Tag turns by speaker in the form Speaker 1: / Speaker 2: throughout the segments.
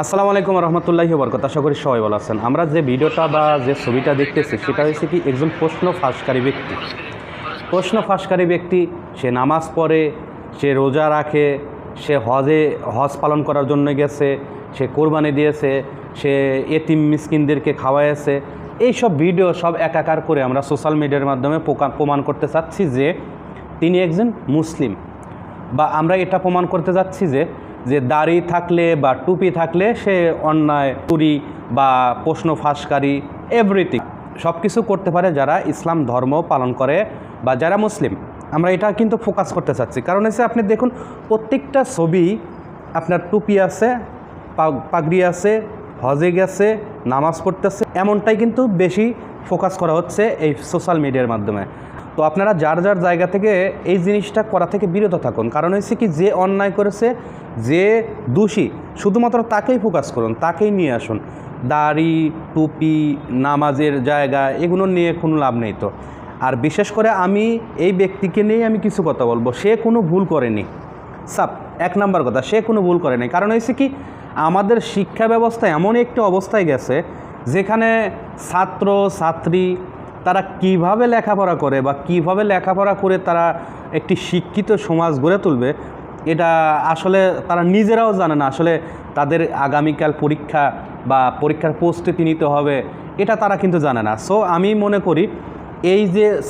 Speaker 1: আসসালামু আলাইকুম রহমতুল্লাহি বরকত। আশা করি সবাই ভালো আছেন। আমরা যে ভিডিওটা বা যে ছবিটা দেখতেছি সেটা হচ্ছে কি একজন প্রশ্ন ফাঁসকারী ব্যক্তি। সে নামাজ পড়ে, সে রোজা রাখে, সে হজ পালন করার জন্য গেছে, সে কোরবানি দিয়েছে, সে এতিম মিসকিনদেরকে খাওয়াইছে। এইসব ভিডিও সব একাকার করে আমরা সোশ্যাল মিডিয়ার মাধ্যমে প্রমাণ করতে চাচ্ছি যে তিনি একজন মুসলিম, বা আমরা এটা প্রমাণ করতে যাচ্ছি যে দাড়ি থাকলে বা টুপি থাকলে সে অন্যায় চুরি বা প্রশ্ন ফাঁসকারী এভরিথিং সব কিছু করতে পারে যারা ইসলাম ধর্ম পালন করে বা যারা মুসলিম। আমরা এটা কিন্তু ফোকাস করতে চাচ্ছি, কারণ হচ্ছে আপনি দেখুন প্রত্যেকটা ছবি আপনার টুপি আছে, পাগড়ি আছে, হজে গেছে, নামাজ পড়তেছে, এমনটাই কিন্তু বেশি ফোকাস করা হচ্ছে এই সোশ্যাল মিডিয়ার মাধ্যমে। তো আপনারা যার যার জায়গা থেকে এই জিনিসটা করা থেকে বিরত থাকুন, কারণ হচ্ছে কি যে অন্যায় করেছে, যে দোষী, শুধুমাত্র তাকেই ফোকাস করুন, তাকেই নিয়ে আসুন। দাড়ি, টুপি, নামাজের জায়গা এগুলো নিয়ে কোনো লাভ নেই। তো আর বিশেষ করে আমি এই ব্যক্তিকে নিয়ে আমি কিছু কথা বলবো, সে কোনো ভুল করেনি। এক নাম্বার কথা, সে কোনো ভুল করেনি। কারণ হয়েছে কি আমাদের শিক্ষা ব্যবস্থা এমন একটি অবস্থায় গেছে যেখানে ছাত্র ছাত্রী তারা কিভাবে লেখাপড়া করে বা কিভাবে লেখাপড়া করে তারা একটি শিক্ষিত সমাজ গড়ে তুলবে, এটা আসলে তারা নিজেরাও জানে না। আসলে তাদের আগামীকাল পরীক্ষা বা পরীক্ষার প্রস্তুতি নিতে হবে, এটা তারা কিন্তু জানে না। সো আমি মনে করি এই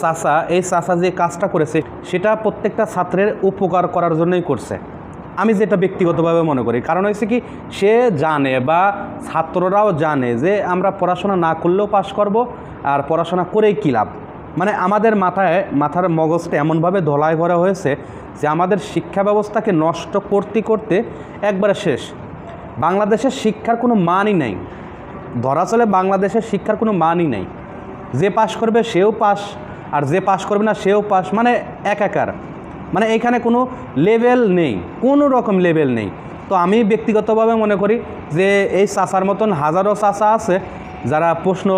Speaker 1: চাচা যে কাজটা করেছে সেটা প্রত্যেকটা ছাত্রের উপকার করার জন্যই করছে, আমি যেটা ব্যক্তিগতভাবে মনে করি। কারণ হয়েছে কি সে জানে বা ছাত্ররাও জানে যে আমরা পড়াশোনা না করলেও পাশ করব, আর পড়াশোনা করেই কী লাভ। মানে আমাদের মাথার মগজটা এমনভাবে ধোলাই ভরা হয়েছে যে আমাদের শিক্ষা ব্যবস্থাকে নষ্ট করতে করতে একবারে শেষ। বাংলাদেশের শিক্ষার কোনো মানই নাই, ধরা চলে বাংলাদেশের শিক্ষার কোনো মানই নাই। যে পাশ করবে সেও পাশ, আর যে পাশ করবে না সেও পাশ, মানে একাকার। মানে এখানে কোনো লেভেল নেই, কোনো রকম লেভেল নেই। তো আমি ব্যক্তিগতভাবে মনে করি যে এই চাচার মতন হাজারো চাচা আছে যারা প্রশ্ন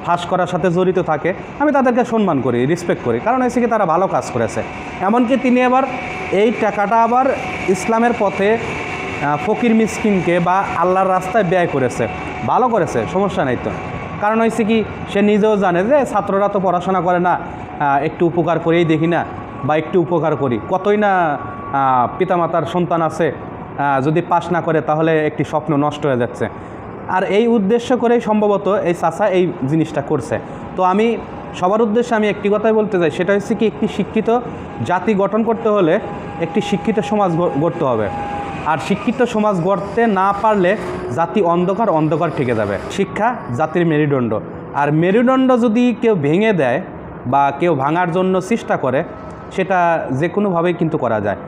Speaker 1: ফাঁস করার সাথে জড়িত থাকে, আমি তাদেরকে সম্মান করি, রেসপেক্ট করি, কারণ হচ্ছে কি তারা ভালো কাজ করেছে। এমনকি তিনি আবার এই টাকাটা আবার ইসলামের পথে ফকির মিসকিনকে বা আল্লাহর রাস্তায় ব্যয় করেছে, ভালো করেছে, সমস্যা নেই। তো কারণ হচ্ছে কি সে নিজেও জানে যে ছাত্ররা তো পড়াশোনা করে না, একটু উপকার করেই দেখি না, বা একটু উপকার করি, কতই না পিতামাতার সন্তান আছে, যদি পাস না করে তাহলে একটি স্বপ্ন নষ্ট হয়ে যাচ্ছে। আর এই উদ্দেশ্য করেই সম্ভবত এই চাচা এই জিনিসটা করছে। তো আমি সবার উদ্দেশ্যে আমি একটি কথাই বলতে চাই, সেটা হচ্ছে কি একটি শিক্ষিত জাতি গঠন করতে হলে একটি শিক্ষিত সমাজ গড়তে হবে। আর শিক্ষিত সমাজ গড়তে না পারলে জাতি অন্ধকার থেকে যাবে। শিক্ষা জাতির মেরুদণ্ড, আর মেরুদণ্ড যদি কেউ ভেঙে দেয় বা কেউ ভাঙার জন্য চেষ্টা করে, সেটা যে কোনোভাবেই কিন্তু করা যায়।